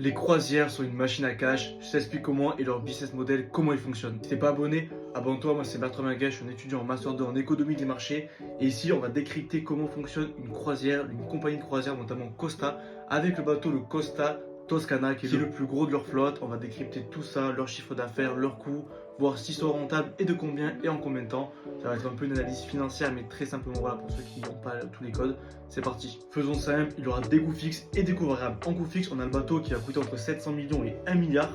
Les croisières sont une machine à cash, je t'explique comment et leur business model, comment ils fonctionnent. Si t'es pas abonné, abonne-toi, moi c'est Bertrand Manguet, je suis un étudiant en Master 2 en économie des marchés. Et ici, on va décrypter comment fonctionne une croisière, une compagnie de croisière, notamment Costa, avec le bateau le Costa Toscana, qui est le plus gros de leur flotte. On va décrypter tout ça, leur chiffre d'affaires, leurs coûts, voir s'ils sont rentables et de combien et en combien de temps. Ça va être un peu une analyse financière, mais très simplement, voilà, pour ceux qui n'ont pas tous les codes. C'est parti. Faisons simple, il y aura des coûts fixes et des coûts variables. En coûts fixes, on a le bateau qui va coûter entre 700 millions et 1 milliard.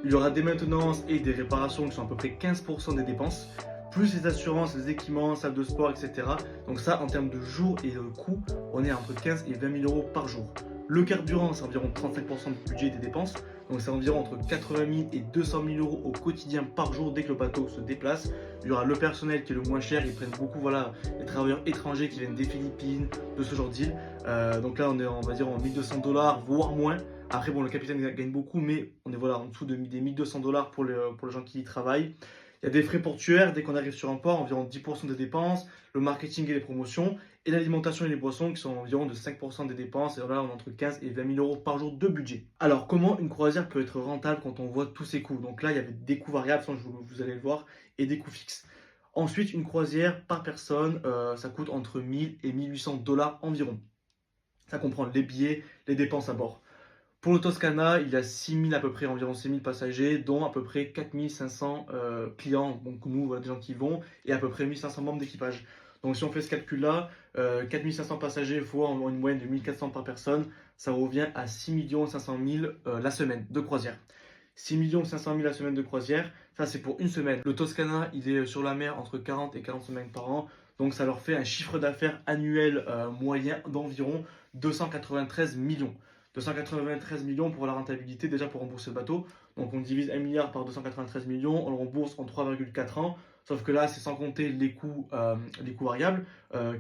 Il y aura des maintenances et des réparations qui sont à peu près 15% des dépenses, plus les assurances, les équipements, salles de sport, etc. Donc ça, en termes de jours et de coûts, on est entre 15 et 20 000 euros par jour. Le carburant, c'est environ 35% du budget des dépenses. Donc c'est environ entre 80 000 et 200 000 euros au quotidien par jour dès que le bateau se déplace. Il y aura le personnel qui est le moins cher. Ils prennent beaucoup voilà, les travailleurs étrangers qui viennent des Philippines, de ce genre d'île. Donc là, on est, on va dire, en 1200 dollars, voire moins. Après, bon, le capitaine gagne beaucoup, mais on est voilà, en dessous des 1200 dollars pour les gens qui y travaillent. Il y a des frais portuaires dès qu'on arrive sur un port, environ 10% des dépenses, le marketing et les promotions, et l'alimentation et les boissons qui sont environ de 5% des dépenses. Et là, on est entre 15 et 20 000 euros par jour de budget. Alors, comment une croisière peut être rentable quand on voit tous ces coûts? Donc là, il y avait des coûts variables, ça, vous allez le voir, et des coûts fixes. Ensuite, une croisière par personne, ça coûte entre 1000 et 1800 dollars environ. Ça comprend les billets, les dépenses à bord. Pour le Toscana, il y a 6000 à peu près, environ 6000 passagers, dont à peu près 4500 clients, donc nous, voilà, des gens qui vont, et à peu près 1500 membres d'équipage. Donc si on fait ce calcul-là, 4500 passagers fois en une moyenne de 1400 par personne, ça revient à 6 500 000 la semaine de croisière. 6 500 000 la semaine de croisière, ça c'est pour une semaine. Le Toscana, il est sur la mer entre 40 et 40 semaines par an, donc ça leur fait un chiffre d'affaires annuel moyen d'environ 293 millions. 293 millions pour la rentabilité, déjà pour rembourser le bateau. Donc on divise 1 milliard par 293 millions, on le rembourse en 3,4 ans. Sauf que là, c'est sans compter les coûts variables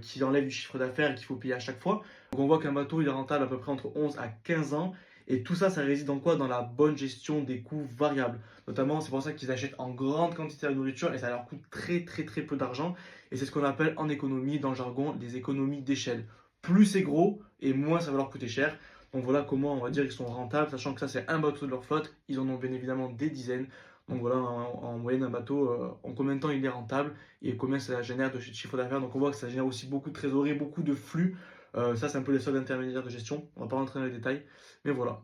qui enlèvent du chiffre d'affaires et qu'il faut payer à chaque fois. Donc on voit qu'un bateau, il est rentable à peu près entre 11 à 15 ans. Et tout ça, ça réside dans quoi? Dans la bonne gestion des coûts variables. Notamment, c'est pour ça qu'ils achètent en grande quantité la nourriture et ça leur coûte très très très peu d'argent. Et c'est ce qu'on appelle en économie, dans le jargon, les économies d'échelle. Plus c'est gros et moins ça va leur coûter cher. Donc voilà comment on va dire ils sont rentables, sachant que ça c'est un bateau de leur flotte, ils en ont bien évidemment des dizaines. Donc voilà, en moyenne un bateau, en combien de temps il est rentable et combien ça génère de chiffre d'affaires. Donc on voit que ça génère aussi beaucoup de trésorerie, beaucoup de flux. Ça c'est un peu les seuls intermédiaires de gestion, on va pas rentrer dans les détails, mais voilà.